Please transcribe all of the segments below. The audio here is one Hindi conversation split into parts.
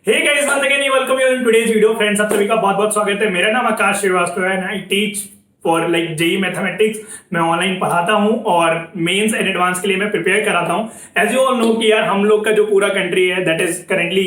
Hey guys, once again welcome you in today's video. Friends, आप सभी का बहुत बहुत स्वागत है। मेरा नाम आकाश श्रीवास्तव है and I teach for JEE mathematics. मैं ऑनलाइन पढ़ाता हूं और मेंस एंड एडवांस के लिए मैं प्रिपेयर कराता हूं। एज यू ऑल नो कि यार हम लोग का जो पूरा कंट्री है that is currently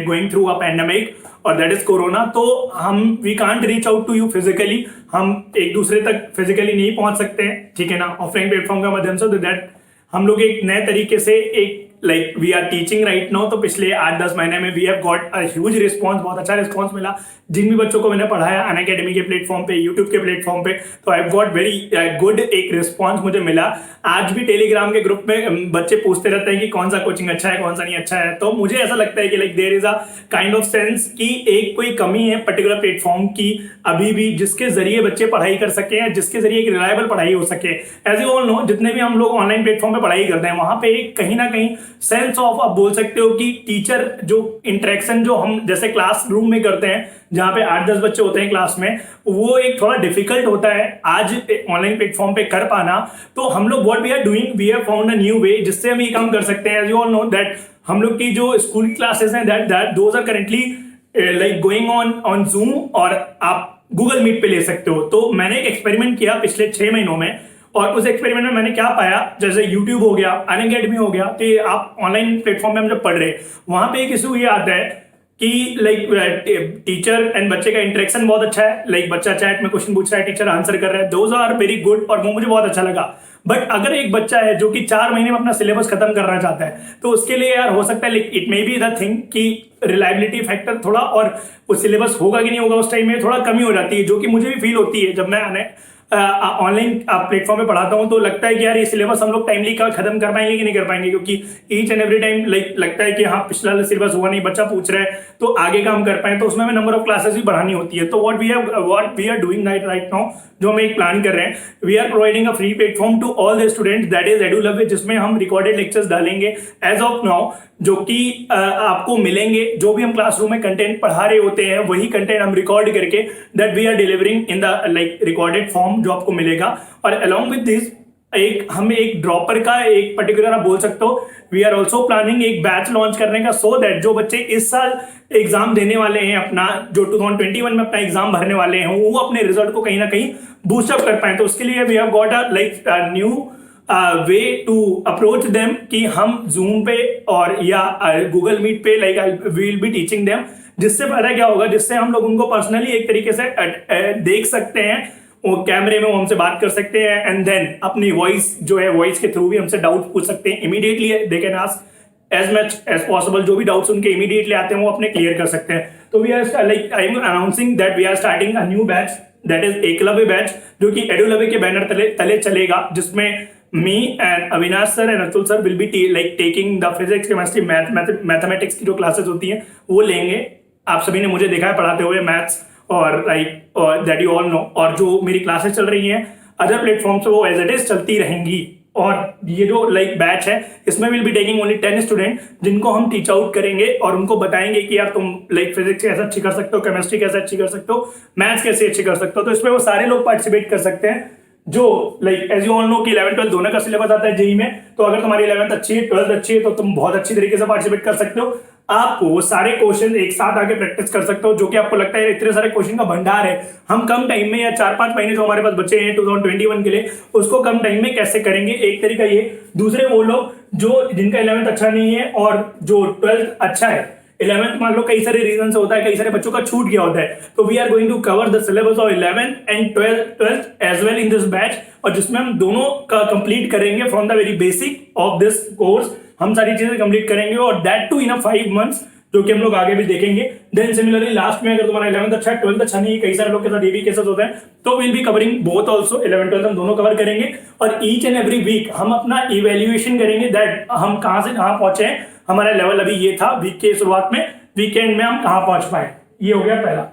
going through a pandemic और दैट इज कोरोना। तो हम we can't reach out to you physically, हम एक दूसरे तक फिजिकली नहीं पहुंच सकते हैं, ठीक है ना, ऑफलाइन प्लेटफॉर्म के माध्यम से। तो दैट हम लोग एक नए तरीके से एक like we are teaching right now. तो पिछले 8-10 महीने में we have got a huge response, बहुत अच्छा रिस्पॉन्स मिला। जिन भी बच्चों को मैंने पढ़ाया अनअकैडमी के प्लेटफॉर्म पे, यूट्यूब के प्लेटफॉर्म पे, तो I have got very good एक रिस्पॉन्स मुझे मिला। आज भी टेलीग्राम के ग्रुप में बच्चे पूछते रहते हैं कि कौन सा कोचिंग अच्छा है, कौन सा नहीं अच्छा है। तो मुझे ऐसा लगता है कि like there is a kind of sense कि एक कोई कमी है पर्टिकुलर प्लेटफॉर्म की अभी भी, जिसके जरिए बच्चे पढ़ाई कर सके हैं, जिसके जरिए एक रिलायबल पढ़ाई हो सके। एज यू ऑल नो, जितने भी हम लोग ऑनलाइन प्लेटफॉर्म पे पढ़ाई करते हैं वहां पे एक कहीं ना कहीं सेंस ऑफ, आप बोल सकते हो कि टीचर जो इंटरेक्शन जो हम जैसे क्लास रूम में करते हैं जहां पे 8-10 बच्चे होते हैं क्लास में, वो एक थोड़ा डिफिकल्ट होता है आज ऑनलाइन प्लेटफॉर्म पे कर पाना। तो हम लोग what we are doing, we have found a new way जिससे हम ये काम कर सकते हैं। As you all know that हम लोग की जो स्कूल की क्लासेस हैं that those are currently like going on Zoom और आप गूगल मीट पे ले सकते हो। तो मैंने एक एक्सपेरिमेंट किया पिछले 6 महीनों में और उस एक्सपेरिमेंट में मैंने क्या पाया, जैसे यूट्यूब हो गया, अनअकैडमी हो गया, तो आप ऑनलाइन प्लेटफॉर्म पे हम जब पढ़ रहे हैं वहां पे एक इशू ये आता है कि लाइक टीचर एंड बच्चे का इंटरेक्शन बहुत अच्छा है। लाइक बच्चा चैट में क्वेश्चन पूछ रहा है, टीचर आंसर कर रहा है, दोज आर वेरी गुड और वो मुझे बहुत अच्छा लगा। बट अगर एक बच्चा है जो कि 4 महीने में अपना सिलेबस खत्म करना चाहता है तो उसके लिए यार हो सकता है it may be the thing कि रिलायबिलिटी फैक्टर थोड़ा और वो सिलेबस होगा कि नहीं होगा उस टाइम में थोड़ा कमी हो जाती है, जो कि मुझे भी फील होती है जब मैं ऑनलाइन प्लेटफॉर्म पे पढ़ाता हूं। तो लगता है कि यार ये सिलेबस हम लोग टाइमली का खत्म कर पाएंगे कि नहीं कर पाएंगे, क्योंकि each and every time like लगता है कि हाँ पिछला सिलेबस हुआ नहीं, बच्चा पूछ रहा है तो आगे काम कर पाए, तो उसमें हमें नंबर ऑफ क्लासेस भी बढ़ानी होती है। तो what we are doing right now, जो हम एक प्लान कर रहे हैं, we are providing a free platform to all the students that is Edulove, जिसमें हम रिकॉर्डेड लेक्चर्स डालेंगे एज ऑफ नाउ, जो कि आपको मिलेंगे। जो भी हम क्लासरूम में कंटेंट पढ़ा रहे होते हैं वही कंटेंट हम रिकॉर्ड करके that we are delivering in the like recorded form जो आपको मिलेगा। और अलॉन्ग विद दिस हम एक ड्रॉपर का एक पर्टिकुलर आप बोल सकते हो, वी आर ऑल्सो प्लानिंग एक बैच लॉन्च करने का, सो दैट जो बच्चे इस साल एग्जाम देने वाले हैं अपना, जो 2021 में अपना एग्जाम भरने वाले हैं, वो अपने रिजल्ट को कहीं ना कहीं बूस्टअप कर पाए। तो उसके लिए we have got a like new way to approach them कि हम जूम पे और या गूगल मीट पे like we will be teaching them. जिससे फायदा क्या होगा, जिससे हम लोग उनको पर्सनली एक तरीके से देख सकते हैं, वो कैमरे में वो हमसे बात कर सकते हैं एंड देन अपनी वॉइस जो है वॉइस के थ्रू भी हमसे डाउट पूछ सकते हैं immediately. They can ask as much as possible, जो भी डाउट्स उनके इमीडिएटली आते हैं वो अपने क्लियर कर सकते हैं। तो we are like I am announcing that we are starting a new batch that is Eklavya batch, जो कि एडुलव्य के बैनर तले चलेगा, जिसमें me and Avinash sir and Atul sir will be like taking the physics, chemistry, mathematics की जो क्लासेस होती हैं वो लेंगे। आप सभी ने मुझे देखा है पढ़ाते हुए मैथ्स और like that you all no. और जो मेरी क्लासेस चल रही हैं अदर प्लेटफॉर्म से वो एज इट इज चलती रहेंगी। और ये जो लाइक बैच है इसमें will be taking only 10 student, जिनको हम टीच आउट करेंगे और उनको बताएंगे कि यार तुम लाइक फिजिक्स कैसे अच्छी कर सकते हो, केमिस्ट्री कैसे अच्छी कर सकते हो, मैथ्स कैसे अच्छी कर सकते हो। तो इसमें वो सारे लोग पार्टिसिपेट कर सकते हैं जो like as you all know कि 11th-12th दोनों का सिलेबस आता है जेई में। तो अगर तुम्हारी 11th अच्छी है, 12th अच्छी है, तो तुम बहुत अच्छी तरीके से पार्टिसिपेट कर सकते हो। आपको वो सारे क्वेश्चन एक साथ आके प्रैक्टिस कर सकते हो, जो कि आपको लगता है इतने सारे क्वेश्चन का भंडार है, हम कम टाइम में या 4-5 महीने जो हमारे पास बचे हैं 2021 के लिए, उसको कम टाइम में कैसे करेंगे। एक तरीका ये। दूसरे वो लोग जो जिनका 11th अच्छा नहीं है और जो 12th अच्छा है, 11th मान लो कई सारे रीजन से होता है, कई सारे बच्चों का छूट गया होता है, तो we are going to cover the syllabus of 11th and 12th as well in this batch, और जिसमें हम दोनों का कंप्लीट करेंगे from the very basic of this course. हम सारी चीजें कंप्लीट करेंगे और दैट टू इन 5 मंथ्स, जो कि हम लोग आगे भी देखेंगे। देन सिमिलरली लास्ट में अगर तुम्हारा 11th अच्छा है, 12th अच्छा नहीं है, कई सारे लोग के साथ ये भी केसेस होते हैं, तो will be covering both also, 11th-12th हम दोनों कवर करेंगे। और ईच एंड एवरी वीक हम अपना इवेल्युएशन करेंगे दैट हम कहां से कहां पहुंचे हैं, हमारा लेवल अभी ये था वीक के शुरुआत में, वीकेंड में हम कहां पहुंच पाए। ये हो गया पहला।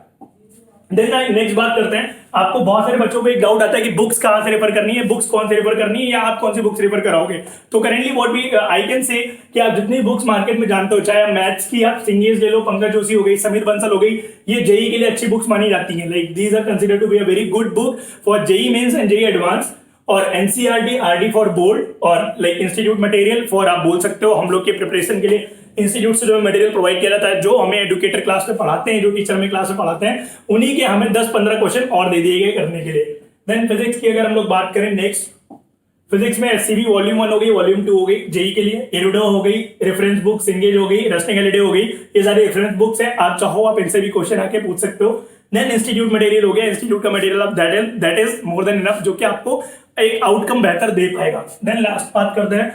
देन नेक्स्ट बात करते हैं। आपको बहुत सारे बच्चों को एक डाउट आता है कि बुक्स कहां से रेफर करनी है, बुक्स कौन से रेफर करनी है, या आप कौन सी बुक्स रेफर कराओगे। तो currently what we I can say कि आप जितनी बुक्स मार्केट में जानते हो, चाहे मैथ्स की आप सिंगेज ले लो, पंकज जोशी हो गई, समीर बंसल हो गई, ये जेई के लिए अच्छी बुक्स मानी जाती हैं। Like these are considered to be a very good book for JEE mains and JEE advance. और एनसीईआरटी, आरडी फॉर बोर्ड, और लाइक इंस्टीट्यूट मटेरियल फॉर आप बोल सकते हो हम लोग के प्रिपरेशन के लिए इंस्टीट्यूट से जो मटेरियल प्रोवाइड किया जाता है, जो हमें एडुकेटर क्लास में पढ़ाते हैं, जो टीचर हमें क्लास में पढ़ाते हैं, उन्हीं के हमें 10-15 क्वेश्चन और दे दिए गए करने के लिए। देन फिजिक्स की अगर हम लोग बात करें, नेक्स्ट फिजिक्स में एससीबी वॉल्यूम 1 हो गई, वॉल्यूम 2 हो गई जेई के लिए, एरुडो हो गई, रेफरेंस बुक्स इंगेज हो गई, रस्टिंग हॉलिडे हो गई, ये सारे रेफरेंस बुक्स हैं, आप चाहो आप इनसे भी क्वेश्चन आके पूछ सकते हो। देन इंस्टीट्यूट मटेरियल हो गया, इंस्टीट्यूट का material that is more than enough, जो कि आपको एक आउटकम बेहतर दे पाएगा। देन लास्ट बात करते हैं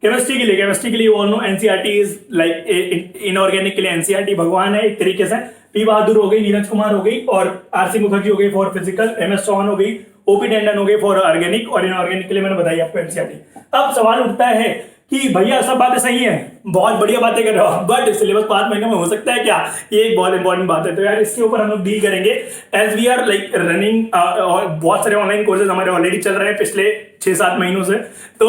केमिस्ट्री के लिए। केमिस्ट्री के लिए all know NCERT is like inorganic के लिए एनसीईआरटी भगवान है एक तरीके से। पी बहादुर हो गई, नीरज कुमार हो गई, और आरसी मुखर्जी हो गई फॉर फिजिकल, एमएस चौहान हो गई, ओपी टंडन हो गई फॉर ऑर्गेनिक, और इनऑर्गेनिक के लिए मैंने बताई आपको एनसीईआरटी। अब सवाल उठता है कि भैया सब बातें सही हैं, बहुत बढ़िया बातें कर रहे हो, बट सिलेबस 5 महीने में हो सकता है क्या? ये एक बहुत इंपॉर्टेंट बात है। तो यार इसके ऊपर हम लोग डील करेंगे as we are like running, बहुत सारे ऑनलाइन कोर्सेज हमारे ऑलरेडी चल रहे हैं पिछले 6-7 महीनों से। तो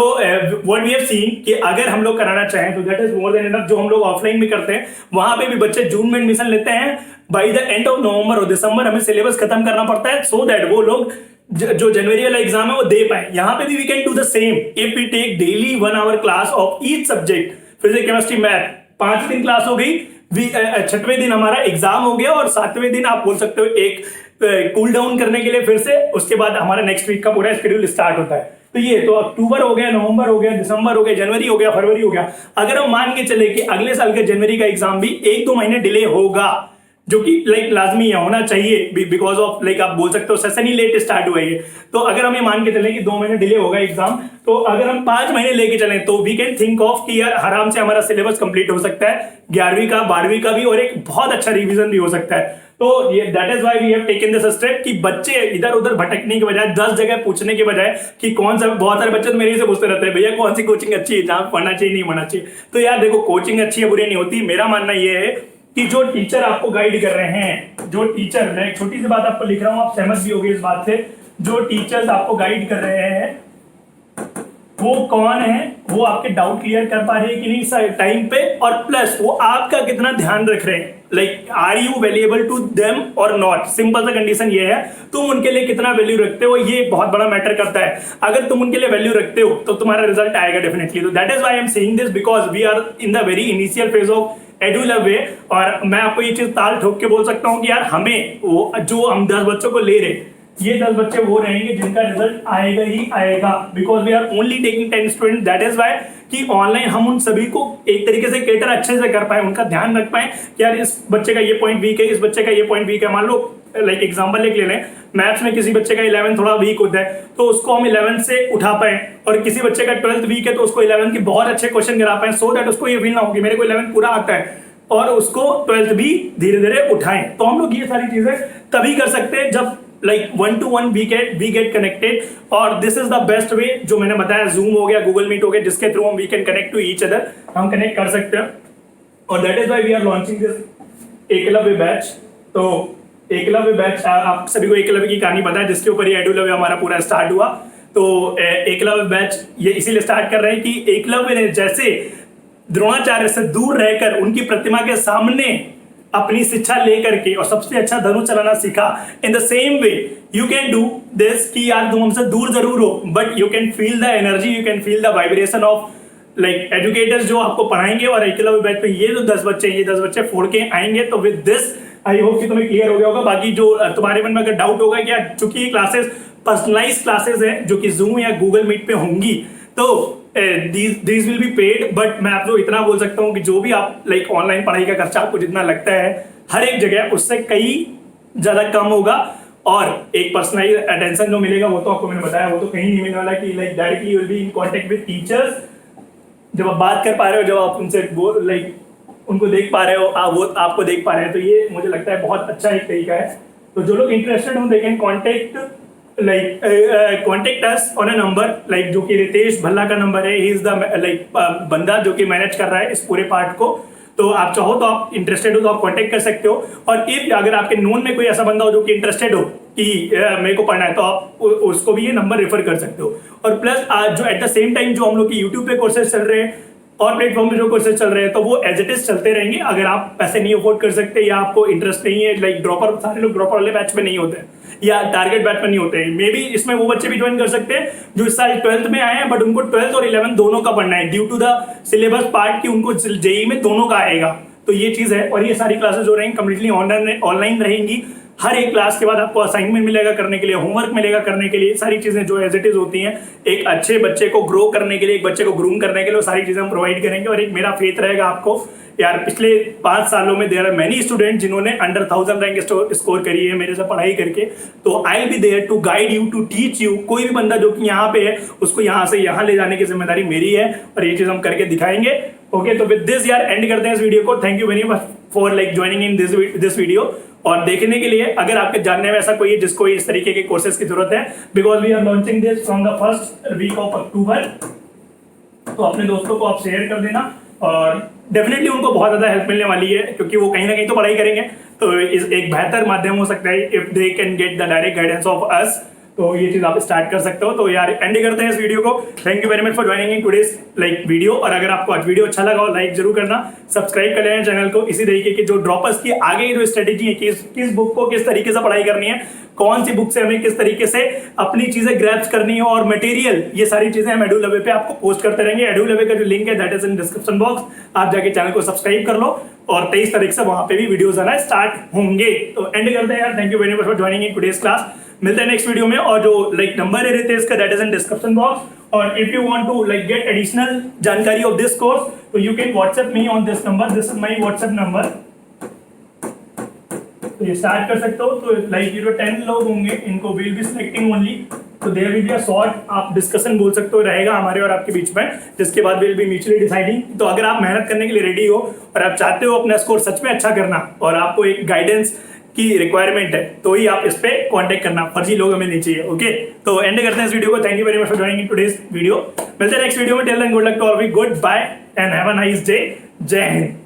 व्हाट वी हैव सीन कि अगर हम लोग कराना चाहें तो that is more than enough. जो हम लोग ऑफलाइन में करते हैं वहां पे भी बच्चे जून में एडमिशन लेते हैं, by the end of November और दिसंबर हमें सिलेबस खत्म करना पड़ता है, सो दैट वो लोग जो जनवरी वाला एग्जाम है वो दे पाए। यहां पे भी we can do the same if we take daily 1 hour class of each subject, physics chemistry math, 5 दिन क्लास हो गई, 6वें दिन हमारा एग्जाम हो गया, और 7वें दिन आप बोल सकते हो एक कूल डाउन करने के लिए फिर से, उसके बाद हमारा नेक्स्ट वीक का पूरा शेड्यूल स्टार्ट होता है। तो ये तो अक्टूबर हो गया, नवंबर हो गया, दिसंबर हो गया, जनवरी हो गया, फरवरी हो गया। अगर हम मान के चले कि अगले साल के जनवरी का एग्जाम भी 1-2 महीने डिले होगा, जो कि लाइक लाजमी है, होना चाहिए, बिकॉज ऑफ लाइक आप बोल सकते हो सेशन ही लेट स्टार्ट हुआ है। तो अगर हम ये मान के चले कि 2 महीने डिले होगा एग्जाम, तो अगर हम 5 महीने लेके चलें तो वी कैन थिंक ऑफ कि यार आराम से हमारा सिलेबस कंप्लीट हो सकता है, 11वीं का, 12वीं का भी, और एक बहुत अच्छा रिवीजन भी हो सकता है। तो ये that is why we have taken this step कि बच्चे इधर उधर भटकने के बजाय, 10 जगह पूछने के बजाय कि कौन सा, बहुत सारे बच्चे तो मेरे से पूछते रहते हैं भैया कौन सी कोचिंग अच्छी है, जहां पढ़ना चाहिए नहीं पढ़ना चाहिए। तो यार देखो, कोचिंग अच्छी है बुरी नहीं होती, मेरा मानना यह है कि जो टीचर आपको गाइड कर रहे हैं, जो टीचर, मैं एक छोटी सी बात आपको लिख रहा हूं, आप सहमत भी होंगे इस बात से, जो टीचर्स आपको गाइड कर रहे हैं वो कौन है, वो आपके डाउट क्लियर कर पा रहे हैं कि नहीं टाइम पे, और प्लस वो आपका कितना ध्यान रख रहे हैं, like are you valuable to them और नॉट। सिंपल सा कंडीशन ये है, तुम उनके लिए कितना वैल्यू रखते हो, ये बहुत बड़ा मैटर करता है। अगर तुम उनके लिए वैल्यू रखते हो तो तुम्हारा रिजल्ट आएगा डेफिनेटली। तो that is why I am saying this, because we are in the very initial phase of Edulove way. और मैं आपको ये चीज ताल ठोक के बोल सकता हूँ कि यार हमें वो, जो हम 10 बच्चों को ले रहे, ये 10 बच्चे वो रहेंगे जिनका रिजल्ट आएगा ही आएगा, because we are only taking 10 student. That is why कि ऑनलाइन हम उन सभी को एक तरीके से केटर अच्छे से कर पाए, उनका ध्यान रख पाए कि यार इस बच्चे का ये पॉइंट वीक है, इस बच्चे का ये पॉइंट वीक है। मान लो लाइक एग्जाम्पल एक ले लें, मैथ्स में किसी बच्चे का 11 थोड़ा वीक होता है तो उसको हम 11 से उठा पाए, और किसी बच्चे का 12th वीक है तो उसको 11 के बहुत अच्छे क्वेश्चन करा पाए, सो दैट उसको ये फील ना हो कि मेरे को 11 पूरा आता है, और उसको 12th भी धीरे धीरे उठाएं। तो हम लोग ये सारी चीजें तभी कर सकते हैं जब like 1-to-1 we get connected, और this is the best way. जो मैंने बताया, जूम हो गया, गूगल मीट हो गया, जिसके थ्रू हम we can connect to each other, हम कनेक्ट कर सकते हैं। और that is why we are launching this Eklavya batch. तो एकलव्य बैच, आप सभी को एकलव्य की कहानी पता है, जिसके ऊपर ये एडुलव्य हमारा पूरा स्टार्ट हुआ। तो एकलव्य बैच ये इसीलिए स्टार्ट कर रहे हैं कि एकलव्य ने जैसे द्रोणाचार्य से दूर रहकर उनकी प्रतिमा के सामने अपनी शिक्षा लेकर के और सबसे अच्छा धनुष चलाना सीखा, in the same way you can do this. कि यार तुम हमसे दूर जरूर हो, but you can feel the energy, you can feel the vibration of like educators जो आपको पढ़ाएंगे। और एकलव्य बैच पे ये जो 10 बच्चे, ये 10 बच्चे फोड़ के आएंगे। तो विद दिस आई होप कि तुम्हें क्लियर हो गया होगा। बाकी जो तुम्हारे मन में अगर डाउट होगा कि यार चूंकि ये क्लासेस पर्सनलाइज क्लासेस हैं जो कि जूम या गूगल मीट पे होंगी, तो these will be paid, but मैं आपको इतना बोल सकता हूँ कि जो भी आप लाइक ऑनलाइन पढ़ाई का खर्चा आपको जितना लगता है हर एक जगह, उससे कई ज्यादा कम होगा। और एक पर्सनलाइज अटेंशन जो मिलेगा वो तो आपको मैंने बताया, वो तो कहीं नहीं मिलने वाला कि like directly you will be in contact with teachers. जब आप बात कर पा रहे हो, जब आप उनसे लाइक उनको देख पा रहे हो, वो आपको देख पा रहे हैं, तो ये मुझे लगता है बहुत अच्छा एक तरीका है। तो जो लोग इंटरेस्टेड हो, they can contact us on a number like जो कि रितेश भल्ला का नंबर है। ही इज द लाइक बंदा जो कि मैनेज कर रहा है इस पूरे पार्ट को। तो आप चाहो तो आप इंटरेस्टेड हो तो आप कांटेक्ट कर सकते हो। और इफ अगर आपके नोन में कोई ऐसा बंदा हो जो कि इंटरेस्टेड हो कि मेरे को पढ़ना है, तो आप उसको भी ये नंबर रेफर कर सकते हो। और प्लस जो एट द सेम टाइम जो हम लोग की यूट्यूब पे कोर्सेज चल रहे हैं, और प्लेटफॉर्म पे जो कोर्सेज चल रहे हैं तो वो एज इट इज चलते रहेंगे। अगर आप पैसे नहीं अफोर्ड कर सकते या आपको इंटरेस्ट नहीं है, लाइक ड्रॉपर, सारे लोग ड्रॉपर वाले बैच में नहीं होते हैं या टारगेट बैच में नहीं होते हैं, मे बी इसमें वो बच्चे भी ज्वाइन कर सकते हैं जो इस साल 12th में आए हैं बट उनको 12th और 11th दोनों का पढ़ना है due to the syllabus part की, उनको जेई में दोनों का आएगा। तो ये चीज है। और ये सारी क्लासेस जो रहेंगी कम्प्लीटली ऑनलाइन रहेंगी। हर एक क्लास के बाद आपको असाइनमेंट मिलेगा करने के लिए, होमवर्क मिलेगा करने के लिए, सारी चीजें जो एज इट इज होती हैं एक अच्छे बच्चे को ग्रो करने के लिए, एक बच्चे को ग्रूम करने के लिए, वो सारी चीजें हम प्रोवाइड करेंगे। और एक मेरा फेथ रहेगा आपको यार, पिछले 5 सालों में देयर आर मेनी स्टूडेंट जिन्होंने अंडर 1000 रैंक स्कोर करी है मेरे से पढ़ाई करके। तो I will be there to guide you, to teach you. कोई भी बंदा जो कि यहाँ पे है उसको यहाँ से यहाँ ले जाने की जिम्मेदारी मेरी है और ये चीज हम करके दिखाएंगे। ओके, तो विद दिस यार एंड करते हैं इस वीडियो को। Thank you very much for like joining in this video. और देखने के लिए अगर आपके जानने में ऐसा कोई है जिसको इस तरीके के कोर्सेज की जरूरत है, because we are launching this from the first week of October, तो अपने दोस्तों को आप शेयर कर देना और डेफिनेटली उनको बहुत ज्यादा हेल्प मिलने वाली है क्योंकि वो कहीं ना कहीं तो पढ़ाई करेंगे। तो इस एक बेहतर माध्यम हो सकता है if they can get the direct guidance of us. तो ये चीज आप स्टार्ट कर सकते हो। तो यार एंड करते हैं इस वीडियो को। Thank you very much for joining in today's like video. और अगर आपको आज वीडियो अच्छा लगा हो लाइक जरूर करना, सब्सक्राइब कर लेना चैनल को। इसी तरीके की जो ड्रॉपर्स की आगे की जो स्ट्रेटेजी है, किस बुक को किस तरीके से पढ़ाई करनी है, कौन सी बुक से हमें किस तरीके से अपनी चीजें ग्रैप्स करनी है और मटेरियल, ये सारी चीजें हम एडुलवे पे आपको पोस्ट करते रहेंगे। एडुलवे का जो लिंक है that is in description box, आप जाके चैनल को सब्सक्राइब कर लो और 23 तारीख से वहां पे भी वीडियोस आना स्टार्ट होंगे। तो एंड करते हैं यार। Thank you very much for joining in today's class. मिलते हैं नेक्स्ट वीडियो में। और जो लाइक नंबर है रितेश का that is in description box. और if you want to like get additional जानकारी ऑफ दिस कोर्स तो you can WhatsApp me on this number, this is my WhatsApp number. तो ये स्टार्ट कर सकते हो। तो लाइक ये जो 10 लोग होंगे इनको विल बी सिलेक्टिंग ओनली, तो there will be a short आप डिस्कशन बोल सकते हो रहेगा हमारे और आपके बीच में, जिसके बाद विल बी म्यूचुअली डिसाइडिंग। तो अगर आप मेहनत करने के लिए रेडी हो और आप चाहते हो अपना स्कोर सच में अच्छा करना और आपको एक गाइडेंस की रिक्वायरमेंट है तो ही आप इस पे कांटेक्ट करना, फर्जी लोग हमें नहीं चाहिए। ओके, तो एंड करते हैं इस वीडियो को। Thank you very much for joining in today's video. मिलते हैं नेक्स्ट वीडियो में। Till then good luck to all, we good bye and have a nice day. जय हिंद।